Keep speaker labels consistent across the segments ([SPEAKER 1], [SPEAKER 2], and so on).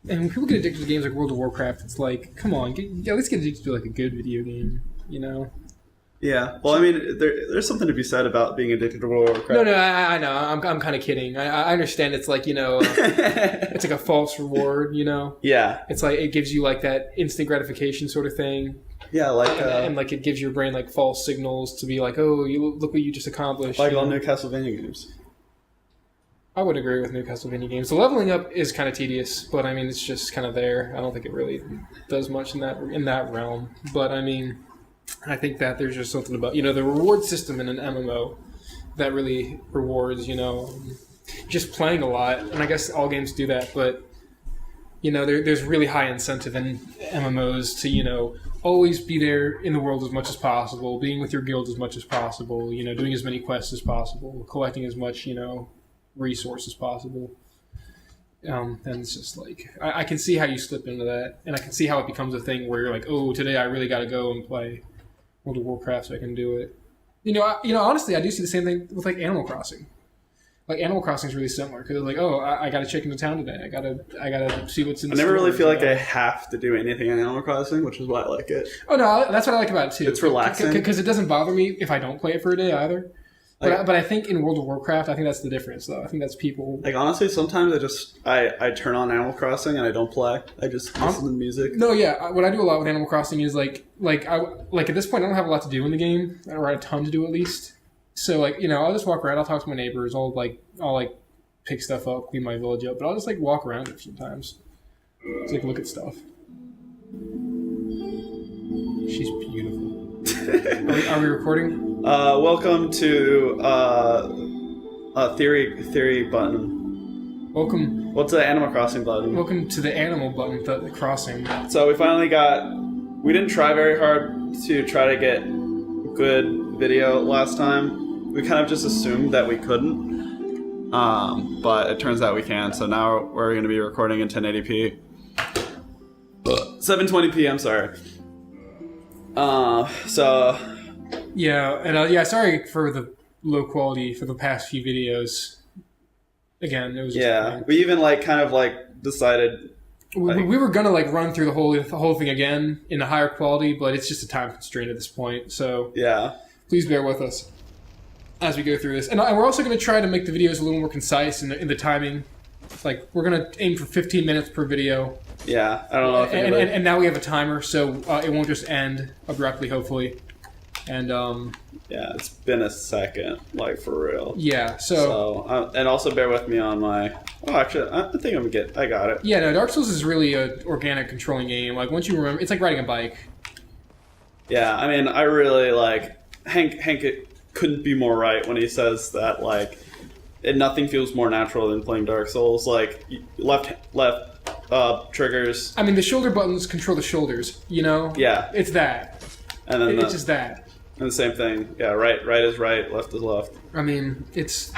[SPEAKER 1] And when people get addicted to games like World of Warcraft, it's like, come on, at least get addicted to like a good video game, you know?
[SPEAKER 2] Yeah. Well, I mean, there's something to be said about being addicted to World of Warcraft.
[SPEAKER 1] No, I know. I'm kind of kidding. I understand. It's like it's like a false reward.
[SPEAKER 2] Yeah.
[SPEAKER 1] It's like it gives you like that instant gratification sort of thing.
[SPEAKER 2] Yeah, like
[SPEAKER 1] and like it gives your brain like false signals to be like, oh, you look what you just accomplished.
[SPEAKER 2] Like all new Castlevania games.
[SPEAKER 1] I would agree with new Castlevania games. The leveling up is kind of tedious, but I mean it's just kind of there. I don't think it really does much in that realm. But I mean, I think that there's just something about the reward system in an MMO that really rewards just playing a lot. And I guess all games do that, but there's really high incentive in MMOs to always be there in the world as much as possible, being with your guild as much as possible, doing as many quests as possible, collecting as much resource as possible. And it's just like I can see how you slip into that, and I can see how it becomes a thing where you're like, oh, today I really got to go and play World of Warcraft so I can do it. Honestly, I do see the same thing with like Animal Crossing. Like Animal Crossing is really similar because like, oh, I got to check into town today. I gotta see what's in.
[SPEAKER 2] I never really feel like I have to do anything in Animal Crossing, which is why I like it.
[SPEAKER 1] Oh no, that's what I like about it too.
[SPEAKER 2] It's relaxing
[SPEAKER 1] because it doesn't bother me if I don't play it for a day either. But I think in World of Warcraft, I think that's the difference, though. I think that's people.
[SPEAKER 2] Like honestly, sometimes I turn on Animal Crossing and I don't play. I just listen to music.
[SPEAKER 1] No, yeah. What I do a lot with Animal Crossing is like at this point I don't have a lot to do in the game, or a ton to do at least. So I'll just walk around. I'll talk to my neighbors. I'll pick stuff up, clean my village up. But I'll just walk around it sometimes. Just look at stuff. She's beautiful. Are we recording?
[SPEAKER 2] Welcome to Theory button.
[SPEAKER 1] Welcome.
[SPEAKER 2] What's the Animal Crossing button?
[SPEAKER 1] Welcome to the animal button, the crossing.
[SPEAKER 2] So we finally we didn't try very hard to try to get good video last time. We kind of just assumed that we couldn't. But it turns out we can, so now we're going to be recording in 1080p. 720p, I'm sorry.
[SPEAKER 1] Sorry for the low quality for the past few videos. Again, it was just
[SPEAKER 2] we even decided
[SPEAKER 1] we were gonna run through the whole thing again in a higher quality, but it's just a time constraint at this point. So please bear with us as we go through this, and we're also going to try to make the videos a little more concise in the timing. We're going to aim for 15 minutes per video.
[SPEAKER 2] Yeah, I don't know.
[SPEAKER 1] And now we have a timer, so it won't just end abruptly, hopefully. And
[SPEAKER 2] it's been a second, for real.
[SPEAKER 1] Yeah.
[SPEAKER 2] And also bear with me on my. Oh, actually, I think I got it.
[SPEAKER 1] Yeah. No, Dark Souls is really an organic controlling game. Once you remember, it's like riding a bike.
[SPEAKER 2] Yeah, I mean, I really Hank. It couldn't be more right when he says that nothing feels more natural than playing Dark Souls. Left triggers.
[SPEAKER 1] I mean, the shoulder buttons control the shoulders.
[SPEAKER 2] Yeah.
[SPEAKER 1] It's that.
[SPEAKER 2] And then
[SPEAKER 1] it's just that.
[SPEAKER 2] And the same thing. Yeah, right is right, left is left.
[SPEAKER 1] I mean, it's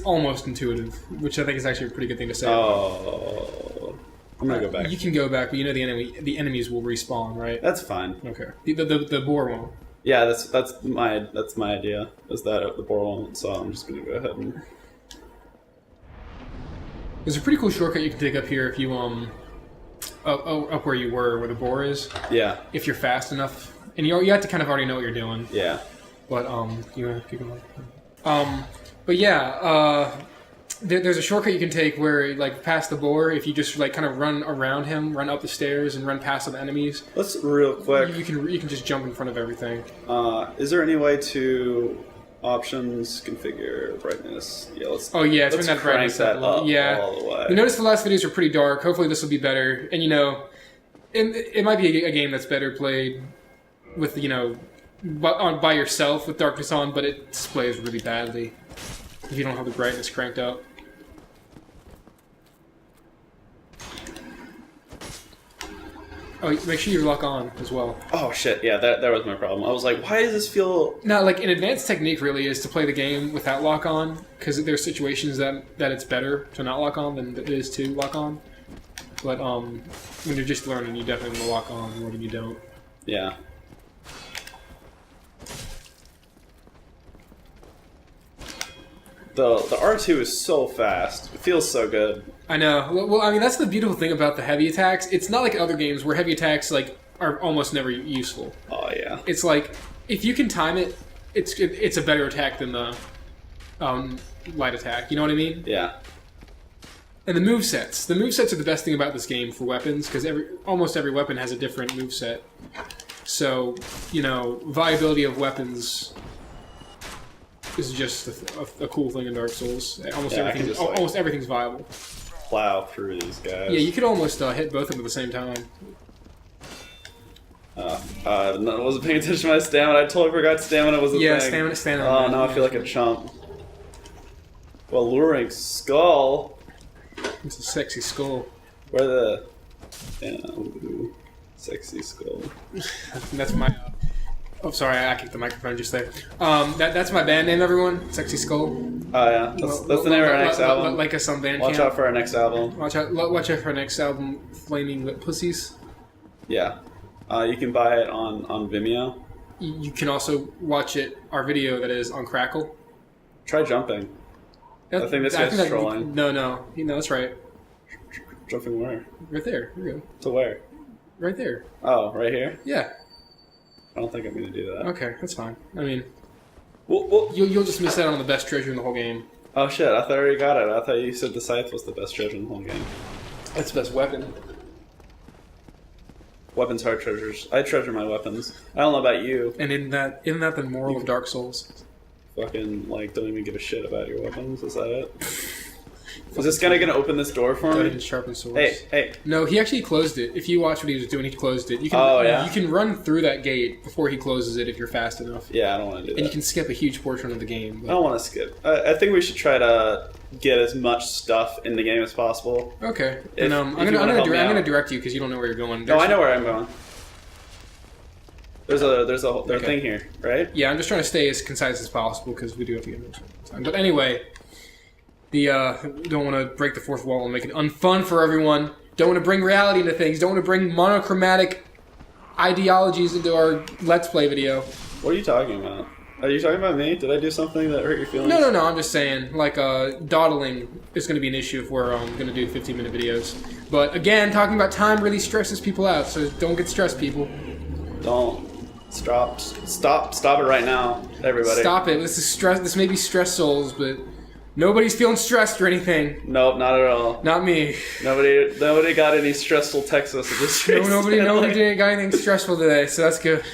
[SPEAKER 1] almost intuitive, which I think is actually a pretty good thing to say.
[SPEAKER 2] Oh, I'm gonna go back.
[SPEAKER 1] You can go back, but the enemies will respawn, right?
[SPEAKER 2] That's fine.
[SPEAKER 1] Okay. The boar won't.
[SPEAKER 2] Yeah, that's my idea. Is that the boar won't? So I'm just gonna go ahead and.
[SPEAKER 1] There's a pretty cool shortcut you can take up here if you up where you were, where the boar is.
[SPEAKER 2] Yeah.
[SPEAKER 1] If you're fast enough, and you have to kind of already know what you're doing.
[SPEAKER 2] Yeah.
[SPEAKER 1] But you want to keep going? But yeah, there's a shortcut you can take where past the boar, if you just kind of run around him, run up the stairs, and run past the enemies.
[SPEAKER 2] Let's real quick.
[SPEAKER 1] You can just jump in front of everything.
[SPEAKER 2] Is there any way to options configure brightness? Yeah. Let's
[SPEAKER 1] turn that brightness
[SPEAKER 2] up. All the way.
[SPEAKER 1] You notice the last videos are pretty dark. Hopefully this will be better. And it might be a game that's better played with by yourself with darkness on, but it displays really badly if you don't have the brightness cranked up. Oh, make sure you lock on as well.
[SPEAKER 2] Oh shit! Yeah, that was my problem. I was like, why does this feel?
[SPEAKER 1] No, an advanced technique really is to play the game without lock on, because there's situations that it's better to not lock on than it is to lock on. But when you're just learning, you definitely want to lock on more than you don't.
[SPEAKER 2] Yeah. The R2 is so fast. It feels so good.
[SPEAKER 1] I know. Well, I mean, that's the beautiful thing about the heavy attacks. It's not like other games where heavy attacks like are almost never useful.
[SPEAKER 2] Oh yeah.
[SPEAKER 1] It's like if you can time it, it's a better attack than the light attack. You know what I mean?
[SPEAKER 2] Yeah.
[SPEAKER 1] And the movesets. The movesets are the best thing about this game for weapons, because almost every weapon has a different moveset. So, you know, viability of weapons is just a cool thing in Dark Souls. Almost everything's viable.
[SPEAKER 2] Plow through these guys.
[SPEAKER 1] Yeah, you could almost hit both of them at the same time.
[SPEAKER 2] I wasn't paying attention to my stamina. I totally forgot stamina was a thing.
[SPEAKER 1] Yeah, stamina.
[SPEAKER 2] Oh, now I feel like a chump. Well, luring skull.
[SPEAKER 1] It's a sexy skull.
[SPEAKER 2] Where the... Yeah, ooh, sexy skull.
[SPEAKER 1] That's my... Oh, sorry, I kicked the microphone just there. That's my band name, everyone. Sexy Skull.
[SPEAKER 2] Oh, yeah. That's the name of our next album.
[SPEAKER 1] Like us on Bandcamp.
[SPEAKER 2] Watch out for our next album.
[SPEAKER 1] Watch out for our next album, Flaming Lip Pussies.
[SPEAKER 2] Yeah. You can buy it on Vimeo.
[SPEAKER 1] You can also watch our video that is on Crackle.
[SPEAKER 2] Try jumping. I think this guy's trolling.
[SPEAKER 1] No, that's right.
[SPEAKER 2] Jumping where?
[SPEAKER 1] Right there. Here we go.
[SPEAKER 2] To where?
[SPEAKER 1] Right there.
[SPEAKER 2] Oh, right here?
[SPEAKER 1] Yeah.
[SPEAKER 2] I don't think I'm going to do that.
[SPEAKER 1] Okay, that's fine. I mean,
[SPEAKER 2] Well,
[SPEAKER 1] you'll just miss out on the best treasure in the whole game.
[SPEAKER 2] oh shit, I thought I already got it. I thought you said the scythe was the best treasure in the whole game.
[SPEAKER 1] That's the best weapon.
[SPEAKER 2] Weapons are treasures. I treasure my weapons. I don't know about you.
[SPEAKER 1] And isn't that the moral of Dark Souls?
[SPEAKER 2] Fucking, like, don't even give a shit about your weapons. Is that it? Is this guy gonna open this door for
[SPEAKER 1] Go ahead
[SPEAKER 2] me?
[SPEAKER 1] and sharpen swords.
[SPEAKER 2] Hey.
[SPEAKER 1] No, he actually closed it. If you watch what he was doing, he closed it. You can,
[SPEAKER 2] yeah?
[SPEAKER 1] You can run through that gate before he closes it if you're fast enough.
[SPEAKER 2] Yeah, I don't want to do that.
[SPEAKER 1] And you can skip a huge portion of the game.
[SPEAKER 2] I don't want to skip. I think we should try to get as much stuff in the game as possible.
[SPEAKER 1] Okay.
[SPEAKER 2] If-
[SPEAKER 1] And
[SPEAKER 2] if
[SPEAKER 1] I'm
[SPEAKER 2] you wanna help me
[SPEAKER 1] gonna
[SPEAKER 2] out.
[SPEAKER 1] direct you because you don't know where you're going.
[SPEAKER 2] No, I know where I'm going. There's a
[SPEAKER 1] Okay.
[SPEAKER 2] thing here, right?
[SPEAKER 1] Yeah, I'm just trying to stay as concise as possible because we do have to get into time. But anyway, don't want to break the fourth wall and make it unfun for everyone. Don't want to bring reality into things. Don't want to bring monochromatic ideologies into our Let's Play video.
[SPEAKER 2] What are you talking about? Are you talking about me? Did I do something that hurt your feelings?
[SPEAKER 1] No. I'm just saying, like, dawdling is going to be an issue if we're going to do 15-minute videos. But again, talking about time really stresses people out, so don't get stressed, people.
[SPEAKER 2] Don't. Stop it right now, everybody.
[SPEAKER 1] Stop it. This is stress. This may be stress souls, but nobody's feeling stressed or anything.
[SPEAKER 2] Nope, not at all.
[SPEAKER 1] Not me.
[SPEAKER 2] Nobody got any stressful text messages.
[SPEAKER 1] Nobody didn't got anything stressful today, so that's good.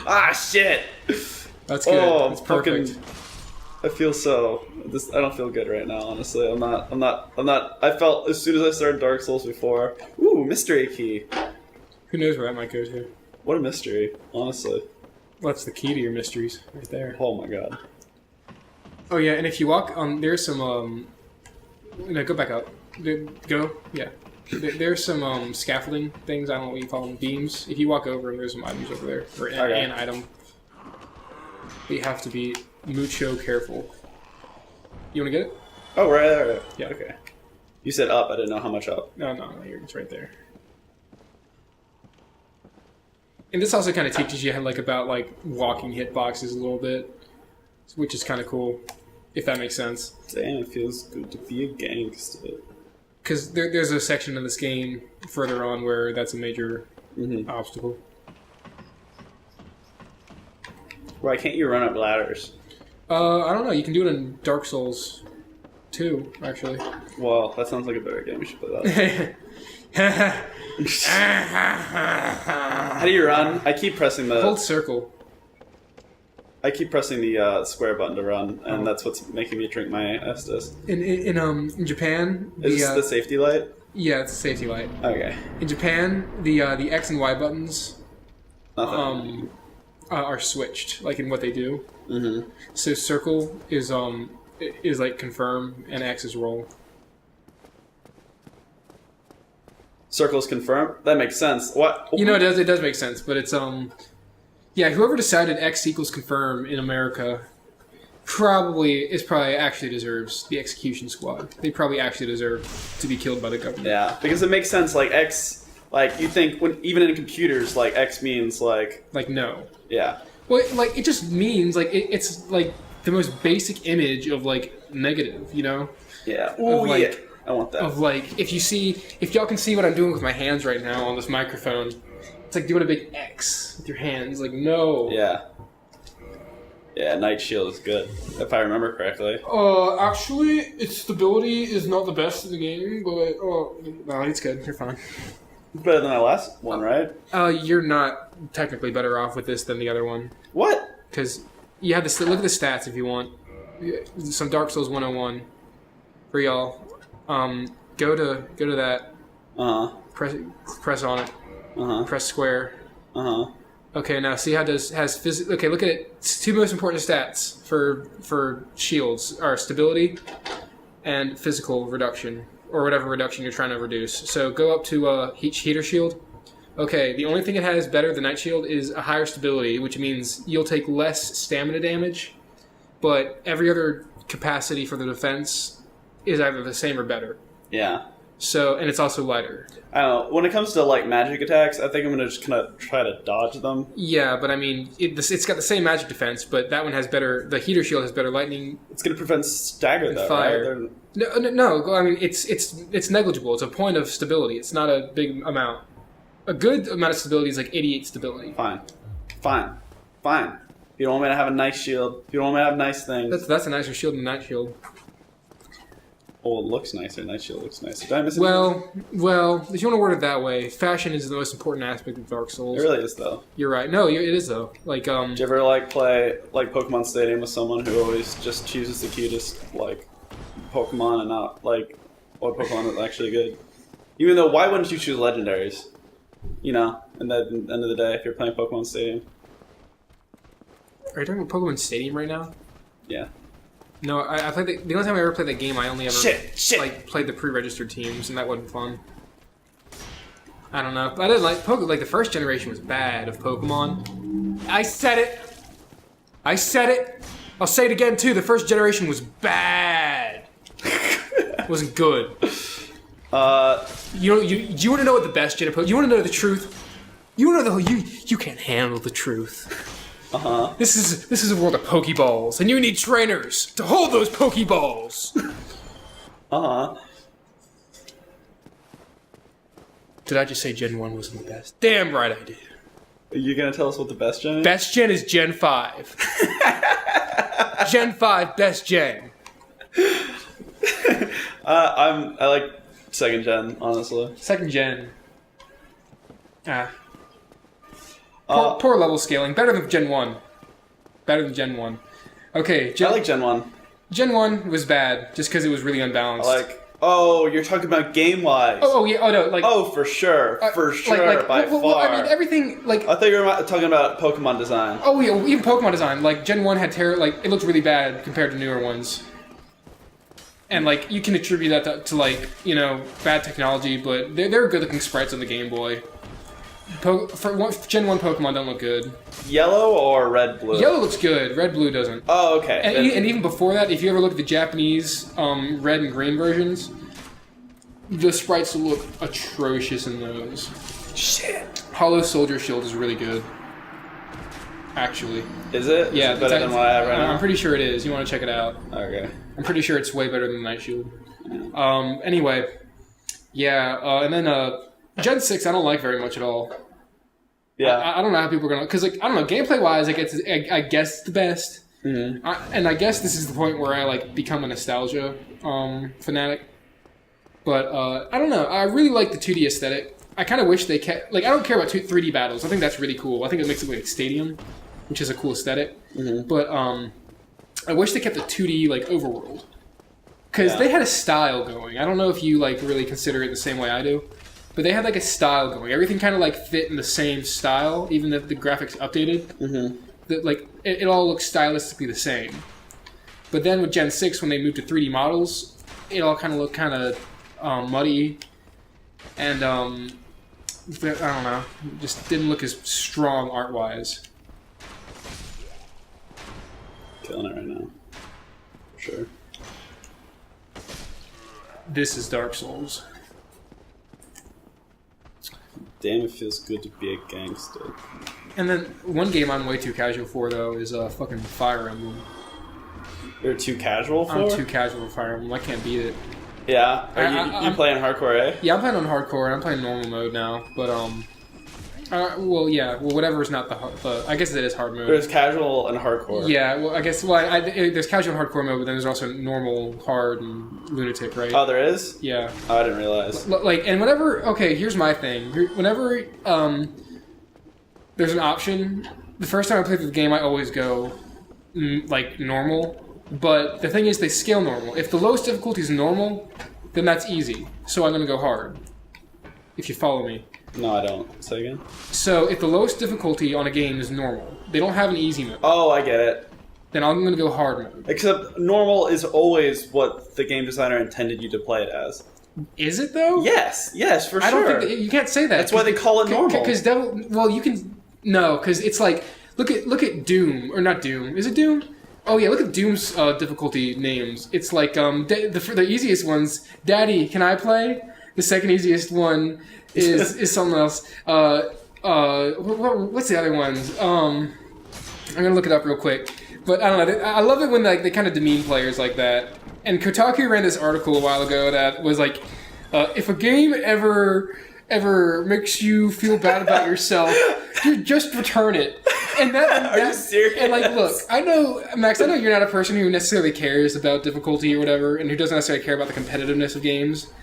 [SPEAKER 2] Ah, shit.
[SPEAKER 1] That's good.
[SPEAKER 2] Oh,
[SPEAKER 1] That's perfect.
[SPEAKER 2] I feel so. I don't feel good right now. Honestly, I'm not. I felt as soon as I started Dark Souls before. Ooh, mystery key.
[SPEAKER 1] Who knows where that might go to?
[SPEAKER 2] What a mystery, honestly.
[SPEAKER 1] Well, that's the key to your mysteries, right there.
[SPEAKER 2] Oh my god.
[SPEAKER 1] Oh yeah, and if you walk on, there's some no, go back up. Go, yeah. There's some scaffolding things. I don't know what you call them, beams. If you walk over them, there's some items over there, or an item. But you have to be mucho careful. You want to get it?
[SPEAKER 2] Oh, right there.
[SPEAKER 1] Yeah.
[SPEAKER 2] Okay. You said up. I didn't know how much up.
[SPEAKER 1] No, it's right there. And this also kind of teaches you about walking hitboxes a little bit, which is kind of cool, if that makes sense.
[SPEAKER 2] Damn, it feels good to be a gangster.
[SPEAKER 1] Because there's a section in this game further on where that's a major obstacle.
[SPEAKER 2] Why can't you run up ladders?
[SPEAKER 1] I don't know. You can do it in Dark Souls 2, actually.
[SPEAKER 2] Well, that sounds like a better game. We should play that. How do you run? I keep pressing the...
[SPEAKER 1] Hold circle.
[SPEAKER 2] I keep pressing the square button to run, and that's what's making me drink my Estus.
[SPEAKER 1] In Japan...
[SPEAKER 2] Is this the safety light?
[SPEAKER 1] Yeah, it's a safety light.
[SPEAKER 2] Okay.
[SPEAKER 1] In Japan, the X and Y buttons
[SPEAKER 2] Nothing.
[SPEAKER 1] are switched, like in what they do.
[SPEAKER 2] Mm-hmm.
[SPEAKER 1] So circle is like confirm, and X is roll.
[SPEAKER 2] Circles confirmed? That makes sense. What?
[SPEAKER 1] You know, it does make sense, but it's yeah, whoever decided X equals confirm in America probably actually deserves the execution squad. They probably actually deserve to be killed by the government.
[SPEAKER 2] Yeah, because it makes sense. Like X, like you think even in computers, like X means like
[SPEAKER 1] no.
[SPEAKER 2] Yeah.
[SPEAKER 1] Well, it just means it's like the most basic image of like negative, you know?
[SPEAKER 2] Yeah. Oh
[SPEAKER 1] like-
[SPEAKER 2] yeah. I want that.
[SPEAKER 1] Of like, if y'all can see what I'm doing with my hands right now on this microphone, it's like doing a big X with your hands. Like, no.
[SPEAKER 2] Yeah. Yeah, Night Shield is good, if I remember correctly.
[SPEAKER 1] Actually, its stability is not the best in the game, but no, it's good. You're fine.
[SPEAKER 2] Better than my last one, right?
[SPEAKER 1] You're not technically better off with this than the other one
[SPEAKER 2] What?
[SPEAKER 1] because you have to look at the stats if you want. Some Dark Souls 101 for y'all. Go to that. Press on it. Press square. Okay, now see how okay, look at it. It's two most important stats for shields are stability and physical reduction, or whatever reduction you're trying to reduce. So go up to heater shield. Okay, the only thing it has better than Night Shield is a higher stability, which means you'll take less stamina damage, but every other capacity for the defense is either the same or better.
[SPEAKER 2] Yeah.
[SPEAKER 1] So, and it's also lighter.
[SPEAKER 2] I don't know. When it comes to like magic attacks, I think I'm gonna just kind of try to dodge them.
[SPEAKER 1] Yeah, but I mean, it's got the same magic defense, but that one has better. The heater shield has better lightning.
[SPEAKER 2] It's gonna prevent stagger though,
[SPEAKER 1] fire.
[SPEAKER 2] right?
[SPEAKER 1] No. I mean, it's negligible. It's a point of stability. It's not a big amount. A good amount of stability is like 88 stability.
[SPEAKER 2] Fine. If you don't want me to have a nice shield, if you don't want me to have nice things.
[SPEAKER 1] That's a nicer shield than Night Shield.
[SPEAKER 2] Oh, it looks nicer. Night Shield looks nicer. Did I miss anything?
[SPEAKER 1] Well, if you want to word it that way, fashion is the most important aspect of Dark Souls.
[SPEAKER 2] It really is though.
[SPEAKER 1] You're right. No, it is though. Like,
[SPEAKER 2] Did you ever like play like Pokemon Stadium with someone who always just chooses the cutest like Pokemon and not like what Pokemon is actually good? Even though, why wouldn't you choose legendaries? You know, and then at the end of the day, if you're playing Pokemon Stadium.
[SPEAKER 1] Are you talking about Pokemon Stadium right now?
[SPEAKER 2] Yeah.
[SPEAKER 1] No, I played the only time I ever played that game, I only ever
[SPEAKER 2] Shit.
[SPEAKER 1] like played the pre-registered teams, and that wasn't fun. I don't know. I didn't like like the first generation was bad of Pokemon. I said it. I'll say it again too. The first generation was bad. It wasn't good. You want to know what the best gen of Pokemon? You want to know the truth? You want to know you can't handle the truth. This is a world of Pokeballs, and you need trainers to hold those Pokeballs. Did I just say Gen 1 wasn't the best? Damn right I did.
[SPEAKER 2] Are you gonna tell us what the best gen is?
[SPEAKER 1] Best gen is Gen 5. Gen 5, best gen.
[SPEAKER 2] I like second gen, honestly.
[SPEAKER 1] Second gen. Poor level scaling. Better than Gen 1. Okay,
[SPEAKER 2] I like Gen 1.
[SPEAKER 1] Gen 1 was bad, just because it was really unbalanced.
[SPEAKER 2] Oh, you're talking about game-wise.
[SPEAKER 1] Oh, yeah, no, like...
[SPEAKER 2] Oh, for sure, by far.
[SPEAKER 1] I mean, everything, like...
[SPEAKER 2] I thought you were talking about Pokemon design.
[SPEAKER 1] Oh, yeah, even Pokemon design. Like, Gen 1 had it looked really bad compared to newer ones. And, like, you can attribute that to like, you know, bad technology, but they're good-looking sprites on the Game Boy. Gen 1 Pokemon don't look good.
[SPEAKER 2] Yellow or red blue?
[SPEAKER 1] Yellow looks good. Red blue doesn't.
[SPEAKER 2] Oh, okay.
[SPEAKER 1] And even before that, if you ever look at the Japanese red and green versions, the sprites look atrocious in those.
[SPEAKER 2] Shit.
[SPEAKER 1] Hollow Soldier Shield is really good. Actually.
[SPEAKER 2] Is it?
[SPEAKER 1] Yeah.
[SPEAKER 2] Is it better than what I have right now?
[SPEAKER 1] I'm pretty sure it is. You want to check it out.
[SPEAKER 2] Okay.
[SPEAKER 1] I'm pretty sure it's way better than Night Shield. Anyway. Yeah, and then Gen 6 I don't like very much at all.
[SPEAKER 2] Yeah.
[SPEAKER 1] I don't know how people are gonna, because like I don't know, gameplay wise, I guess it's the best.
[SPEAKER 2] Mm-hmm.
[SPEAKER 1] And I guess this is the point where I like become a nostalgia fanatic. But I don't know. I really like the 2D aesthetic. I kind of wish they kept, like, I don't care about 3D battles. I think that's really cool. I think it makes it look like Stadium, which is a cool aesthetic.
[SPEAKER 2] Mm-hmm.
[SPEAKER 1] But I wish they kept the 2D like overworld, because they had a style going. I don't know if you like really consider it the same way I do. But they had like a style going. Everything kind of like fit in the same style, even if the graphics updated.
[SPEAKER 2] Mm-hmm.
[SPEAKER 1] Like it all looks stylistically the same. But then with Gen 6, when they moved to 3D models, it all kind of looked kind of muddy, and I don't know, it just didn't look as strong art-wise.
[SPEAKER 2] Killing it right now, for sure.
[SPEAKER 1] This is Dark Souls.
[SPEAKER 2] Damn, it feels good to be a gangster.
[SPEAKER 1] And then one game I'm way too casual for though is fucking Fire Emblem.
[SPEAKER 2] You're too casual for?
[SPEAKER 1] I'm too casual for Fire Emblem. I can't beat it.
[SPEAKER 2] Yeah? You
[SPEAKER 1] I'm
[SPEAKER 2] playing hardcore, eh?
[SPEAKER 1] Yeah, I'm playing on hardcore. I'm playing normal mode now, but whatever is not the I guess it is hard mode.
[SPEAKER 2] There's casual and hardcore.
[SPEAKER 1] Yeah, well, I guess there's casual and hardcore mode, but then there's also normal, hard, and lunatic, right?
[SPEAKER 2] Oh, there is?
[SPEAKER 1] Yeah.
[SPEAKER 2] Oh, I didn't realize.
[SPEAKER 1] Like, and whenever, okay, here's my thing. Whenever there's an option, the first time I play through the game, I always go like normal. But the thing is, they scale normal. If the lowest difficulty is normal, then that's easy. So I'm going to go hard. If you follow me.
[SPEAKER 2] No, I don't. Say again?
[SPEAKER 1] So if the lowest difficulty on a game is normal, they don't have an easy mode.
[SPEAKER 2] Oh, I get it.
[SPEAKER 1] Then I'm going to go hard mode.
[SPEAKER 2] Except normal is always what the game designer intended you to play it as.
[SPEAKER 1] Is it though?
[SPEAKER 2] Yes, for sure.
[SPEAKER 1] I don't think you can't say that.
[SPEAKER 2] That's why they call it normal.
[SPEAKER 1] Because you can because it's like look at Doom or not Doom. Is it Doom? Oh yeah, look at Doom's difficulty names. It's like the easiest ones. Daddy, can I play? The second easiest one is something else. What's the other ones? I'm gonna look it up real quick. But I don't know. I love it when they kind of demean players like that. And Kotaku ran this article a while ago that was like, if a game ever makes you feel bad about yourself, you just return it. And
[SPEAKER 2] Are you serious?
[SPEAKER 1] And like, look, I know, Max, I know you're not a person who necessarily cares about difficulty or whatever, and who doesn't necessarily care about the competitiveness of games.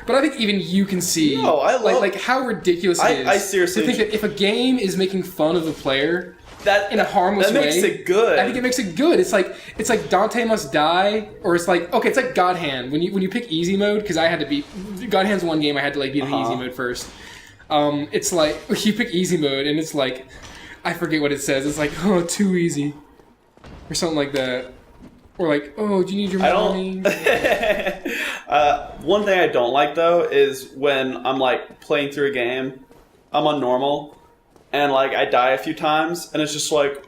[SPEAKER 1] But I think even you can see, like how ridiculous it is.
[SPEAKER 2] I seriously
[SPEAKER 1] to think that if a game is making fun of the player
[SPEAKER 2] that
[SPEAKER 1] in a harmless way,
[SPEAKER 2] that makes it good.
[SPEAKER 1] I think it makes it good. It's like Dante Must Die, or it's like God Hand. When you pick easy mode, because I had to beat God Hand's one game, I had to beat the easy mode first. It's like you pick easy mode, and it's like I forget what it says. It's like too easy, or something like that. Or like, do you need your money?
[SPEAKER 2] One thing I don't like though is when I'm like playing through a game, I'm on normal, and like I die a few times, and it's just like,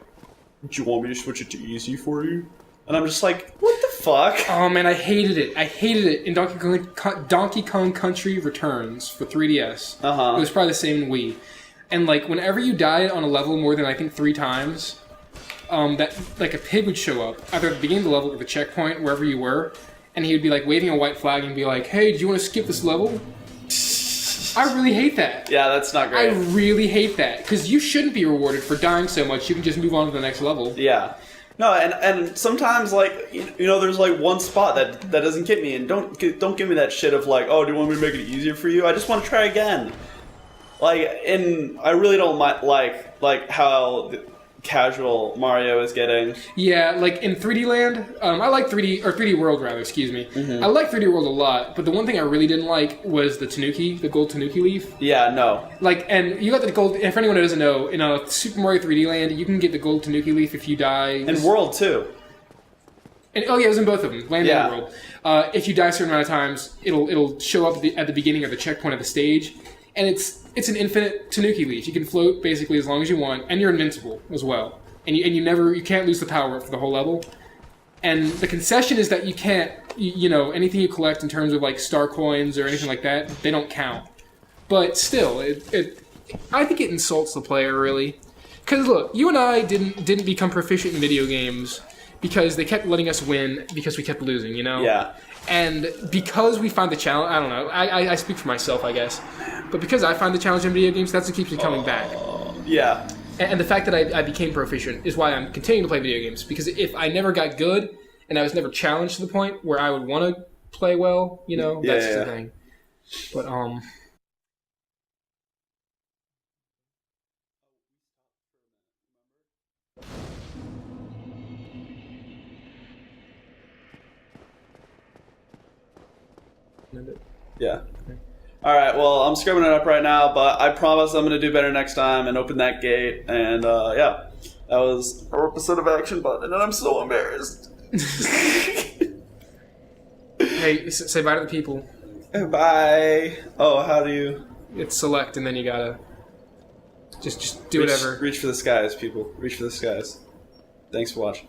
[SPEAKER 2] do you want me to switch it to easy for you? And I'm just like, what the fuck?
[SPEAKER 1] Oh man, I hated it. I hated it in Donkey Kong Country Returns for 3DS. It was probably the same in Wii. And like whenever you died on a level more than I think 3 times, that like a pig would show up either at the beginning of the level or the checkpoint wherever you were, and he would be like waving a white flag and be like, "Hey, do you want to skip this level?" I really hate that.
[SPEAKER 2] Yeah, that's not great.
[SPEAKER 1] I really hate that because you shouldn't be rewarded for dying so much. You can just move on to the next level.
[SPEAKER 2] Yeah. No, and sometimes like there's like one spot that doesn't get me, and don't give me that shit of like, oh, do you want me to make it easier for you? I just want to try again. Like, and I really don't like how casual Mario is getting.
[SPEAKER 1] Yeah, like in 3D Land, I like 3D World rather, excuse me.
[SPEAKER 2] Mm-hmm.
[SPEAKER 1] I like 3D World a lot, but the one thing I really didn't like was the Tanuki, the gold Tanuki leaf.
[SPEAKER 2] Yeah, no.
[SPEAKER 1] Like, and you got the gold, and for anyone who doesn't know, in a Super Mario 3D Land, you can get the gold Tanuki leaf if you die.
[SPEAKER 2] And World too.
[SPEAKER 1] And, it was in both of them, Land and World. If you die a certain amount of times, it'll show up at the beginning of the checkpoint of the stage, and it's an infinite Tanuki leaf. You can float basically as long as you want, and you're invincible as well. And you can't lose the power up for the whole level. And the concession is that you can't, anything you collect in terms of like star coins or anything like that, they don't count. But still, I think it insults the player really. Because look, you and I didn't become proficient in video games because they kept letting us win because we kept losing,
[SPEAKER 2] Yeah.
[SPEAKER 1] And because we find the challenge, I don't know, I speak for myself, I guess. But because I find the challenge in video games, that's what keeps me coming back.
[SPEAKER 2] Yeah.
[SPEAKER 1] And the fact that I became proficient is why I'm continuing to play video games. Because if I never got good, and I was never challenged to the point where I would want to play well, that's the thing. But,
[SPEAKER 2] Yeah. Alright, well, I'm scrubbing it up right now, but I promise I'm going to do better next time and open that gate. And, that was our episode of Action Button, and I'm so embarrassed.
[SPEAKER 1] Hey, say bye to the people.
[SPEAKER 2] Bye. Oh, how do you...
[SPEAKER 1] It's select, and then you gotta... Just do whatever.
[SPEAKER 2] Reach for the skies, people. Reach for the skies. Thanks for watching.